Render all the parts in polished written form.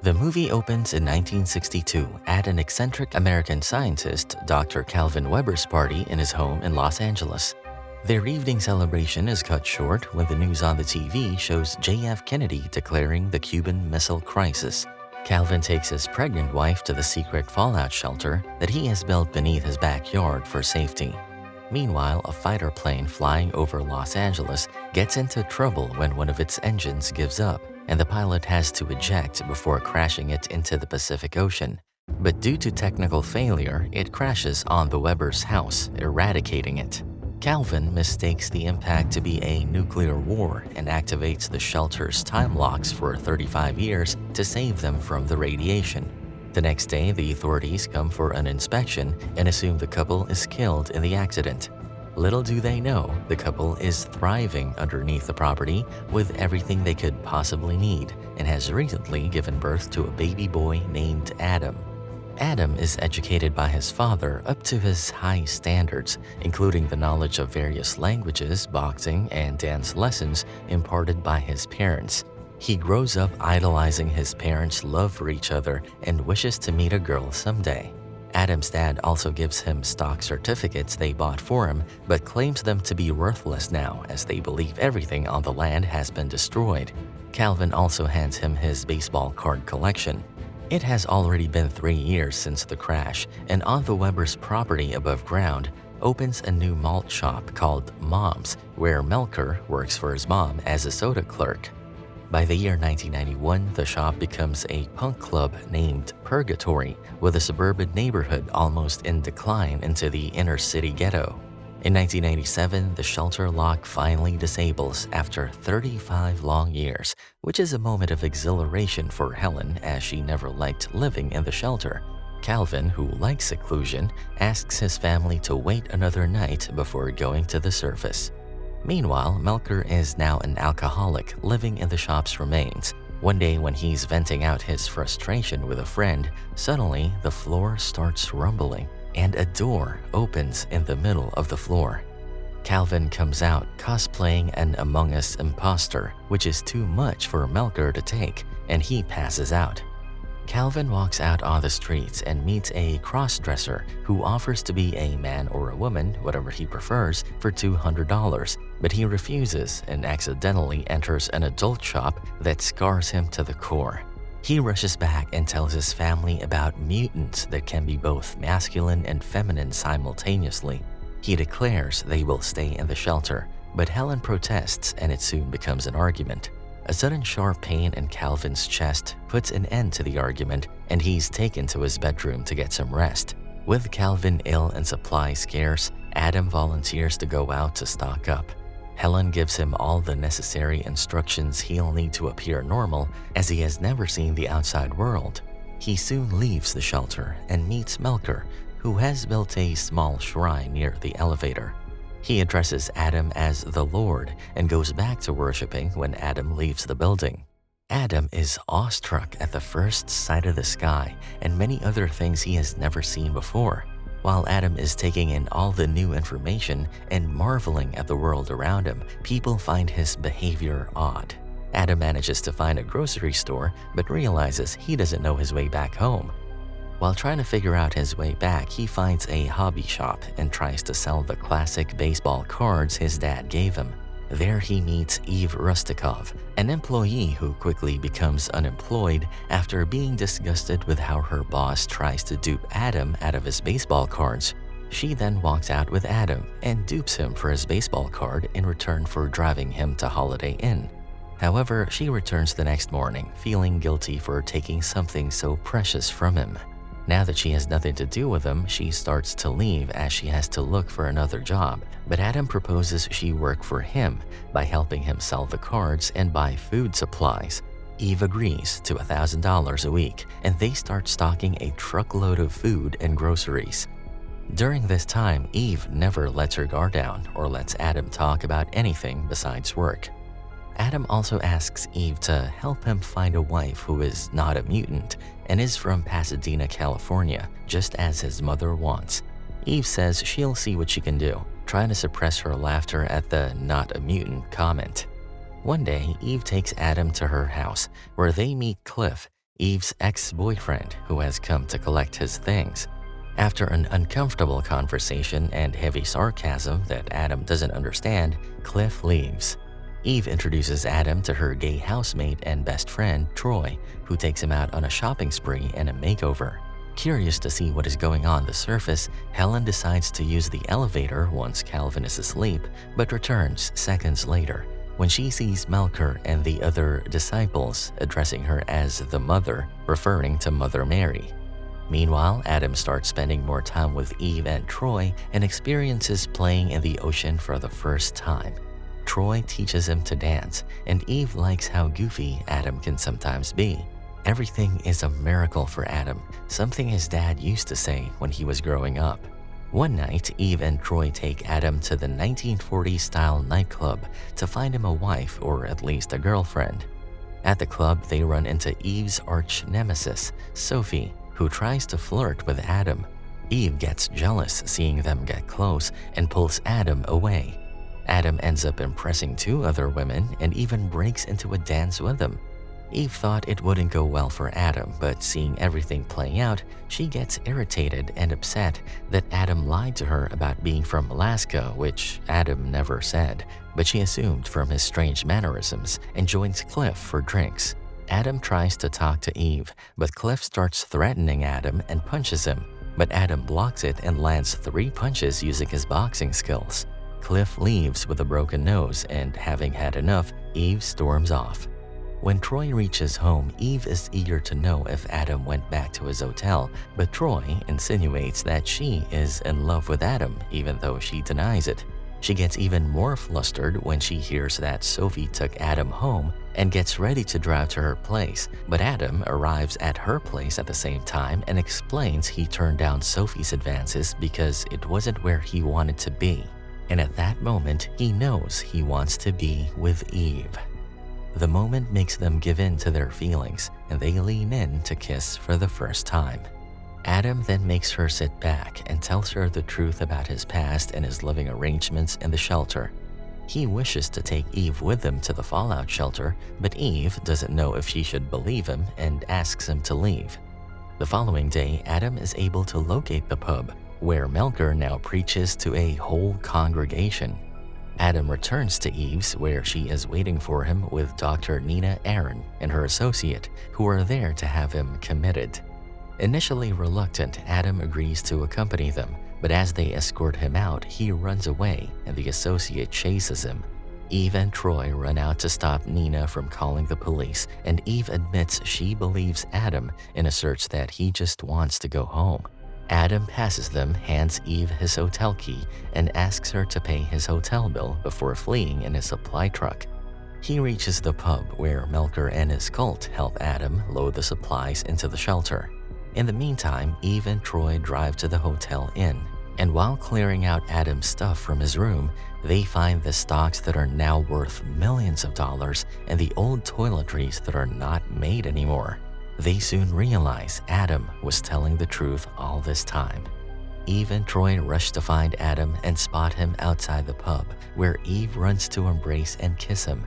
The movie opens in 1962 at an eccentric American scientist, Dr. Calvin Weber's party in his home in Los Angeles. Their evening celebration is cut short when the news on the TV shows JF Kennedy declaring the Cuban Missile Crisis. Calvin takes his pregnant wife to the secret fallout shelter that he has built beneath his backyard for safety. Meanwhile, a fighter plane flying over Los Angeles gets into trouble when one of its engines gives up, and the pilot has to eject before crashing it into the Pacific Ocean. But due to technical failure, it crashes on the Weber's house, eradicating it. Calvin mistakes the impact to be a nuclear war and activates the shelter's time locks for 35 years to save them from the radiation. The next day, the authorities come for an inspection and assume the couple is killed in the accident. Little do they know, the couple is thriving underneath the property with everything they could possibly need and has recently given birth to a baby boy named Adam. Adam is educated by his father up to his high standards, including the knowledge of various languages, boxing, and dance lessons imparted by his parents. He grows up idolizing his parents' love for each other and wishes to meet a girl someday. Adam's dad also gives him stock certificates they bought for him, but claims them to be worthless now as they believe everything on the land has been destroyed. Calvin also hands him his baseball card collection. It has already been 3 years since the crash, and on the Weber's property above ground opens a new malt shop called Mom's, where Melker works for his mom as a soda clerk. By the year 1991, the shop becomes a punk club named Purgatory, with a suburban neighborhood almost in decline into the inner city ghetto. In 1997, the shelter lock finally disables after 35 long years, which is a moment of exhilaration for Helen as she never liked living in the shelter. Calvin, who likes seclusion, asks his family to wait another night before going to the surface. Meanwhile, Melker is now an alcoholic living in the shop's remains. One day when he's venting out his frustration with a friend, suddenly the floor starts rumbling and a door opens in the middle of the floor. Calvin comes out cosplaying an Among Us imposter, which is too much for Melker to take, and he passes out. Calvin walks out on the streets and meets a cross-dresser who offers to be a man or a woman, whatever he prefers, for $200, but he refuses and accidentally enters an adult shop that scars him to the core. He rushes back and tells his family about mutants that can be both masculine and feminine simultaneously. He declares they will stay in the shelter, but Helen protests and it soon becomes an argument. A sudden sharp pain in Calvin's chest puts an end to the argument, and he's taken to his bedroom to get some rest. With Calvin ill and supplies scarce, Adam volunteers to go out to stock up. Helen gives him all the necessary instructions he'll need to appear normal, as he has never seen the outside world. He soon leaves the shelter and meets Melker, who has built a small shrine near the elevator. He addresses Adam as the Lord and goes back to worshiping when Adam leaves the building. Adam is awestruck at the first sight of the sky and many other things he has never seen before. While Adam is taking in all the new information and marveling at the world around him, people find his behavior odd. Adam manages to find a grocery store but realizes he doesn't know his way back home. While trying to figure out his way back, he finds a hobby shop and tries to sell the classic baseball cards his dad gave him. There he meets Eve Rustikov, an employee who quickly becomes unemployed after being disgusted with how her boss tries to dupe Adam out of his baseball cards. She then walks out with Adam and dupes him for his baseball card in return for driving him to Holiday Inn. However, she returns the next morning, feeling guilty for taking something so precious from him. Now that she has nothing to do with him, she starts to leave as she has to look for another job, but Adam proposes she work for him by helping him sell the cards and buy food supplies. Eve agrees to $1,000 a week, and they start stocking a truckload of food and groceries. During this time, Eve never lets her guard down or lets Adam talk about anything besides work. Adam also asks Eve to help him find a wife who is not a mutant and is from Pasadena, California, just as his mother wants. Eve says she'll see what she can do, trying to suppress her laughter at the "not a mutant" comment. One day, Eve takes Adam to her house, where they meet Cliff, Eve's ex-boyfriend, who has come to collect his things. After an uncomfortable conversation and heavy sarcasm that Adam doesn't understand, Cliff leaves. Eve introduces Adam to her gay housemate and best friend, Troy, who takes him out on a shopping spree and a makeover. Curious to see what is going on the surface, Helen decides to use the elevator once Calvin is asleep, but returns seconds later when she sees Melker and the other disciples addressing her as the Mother, referring to Mother Mary. Meanwhile, Adam starts spending more time with Eve and Troy and experiences playing in the ocean for the first time. Troy teaches him to dance, and Eve likes how goofy Adam can sometimes be. Everything is a miracle for Adam, something his dad used to say when he was growing up. One night, Eve and Troy take Adam to the 1940s-style nightclub to find him a wife or at least a girlfriend. At the club, they run into Eve's arch nemesis, Sophie, who tries to flirt with Adam. Eve gets jealous seeing them get close and pulls Adam away. Adam ends up impressing two other women and even breaks into a dance with them. Eve thought it wouldn't go well for Adam, but seeing everything playing out, she gets irritated and upset that Adam lied to her about being from Alaska, which Adam never said, but she assumed from his strange mannerisms, and joins Cliff for drinks. Adam tries to talk to Eve, but Cliff starts threatening Adam and punches him, but Adam blocks it and lands 3 punches using his boxing skills. Cliff leaves with a broken nose, and having had enough, Eve storms off. When Troy reaches home, Eve is eager to know if Adam went back to his hotel, but Troy insinuates that she is in love with Adam, even though she denies it. She gets even more flustered when she hears that Sophie took Adam home and gets ready to drive to her place, but Adam arrives at her place at the same time and explains he turned down Sophie's advances because it wasn't where he wanted to be. And at that moment, he knows he wants to be with Eve. The moment makes them give in to their feelings, and they lean in to kiss for the first time. Adam then makes her sit back and tells her the truth about his past and his living arrangements in the shelter. He wishes to take Eve with him to the fallout shelter, but Eve doesn't know if she should believe him and asks him to leave. The following day, Adam is able to locate the pub, where Melker now preaches to a whole congregation. Adam returns to Eve's, where she is waiting for him with Dr. Nina Aaron and her associate, who are there to have him committed. Initially reluctant, Adam agrees to accompany them, but as they escort him out, he runs away and the associate chases him. Eve and Troy run out to stop Nina from calling the police, and Eve admits she believes Adam and asserts that he just wants to go home. Adam passes them, hands Eve his hotel key, and asks her to pay his hotel bill before fleeing in his supply truck. He reaches the pub where Melker and his cult help Adam load the supplies into the shelter. In the meantime, Eve and Troy drive to the Hotel Inn, and while clearing out Adam's stuff from his room, they find the stocks that are now worth millions of dollars and the old toiletries that are not made anymore. They soon realize Adam was telling the truth all this time. Eve and Troy rush to find Adam and spot him outside the pub, where Eve runs to embrace and kiss him.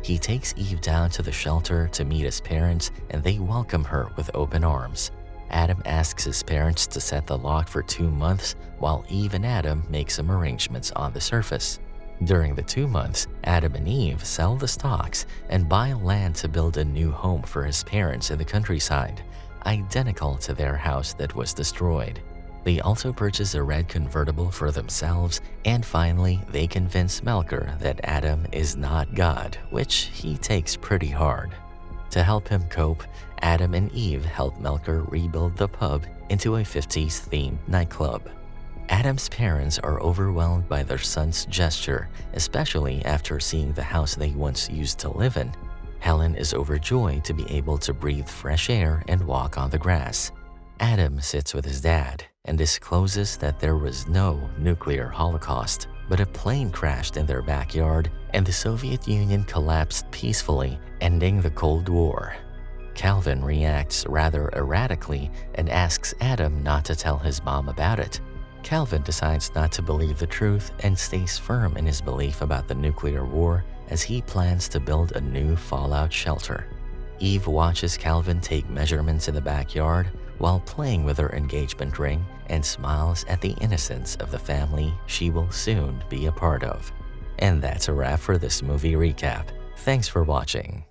He takes Eve down to the shelter to meet his parents, and they welcome her with open arms. Adam asks his parents to set the lock for 2 months, while Eve and Adam make some arrangements on the surface. During the 2 months, Adam and Eve sell the stocks and buy land to build a new home for his parents in the countryside, identical to their house that was destroyed. They also purchase a red convertible for themselves, and finally, they convince Melker that Adam is not God, which he takes pretty hard. To help him cope, Adam and Eve help Melker rebuild the pub into a 50s-themed nightclub. Adam's parents are overwhelmed by their son's gesture, especially after seeing the house they once used to live in. Helen is overjoyed to be able to breathe fresh air and walk on the grass. Adam sits with his dad and discloses that there was no nuclear holocaust, but a plane crashed in their backyard and the Soviet Union collapsed peacefully, ending the Cold War. Calvin reacts rather erratically and asks Adam not to tell his mom about it. Calvin decides not to believe the truth and stays firm in his belief about the nuclear war as he plans to build a new fallout shelter. Eve watches Calvin take measurements in the backyard while playing with her engagement ring and smiles at the innocence of the family she will soon be a part of. And that's a wrap for this movie recap. Thanks for watching.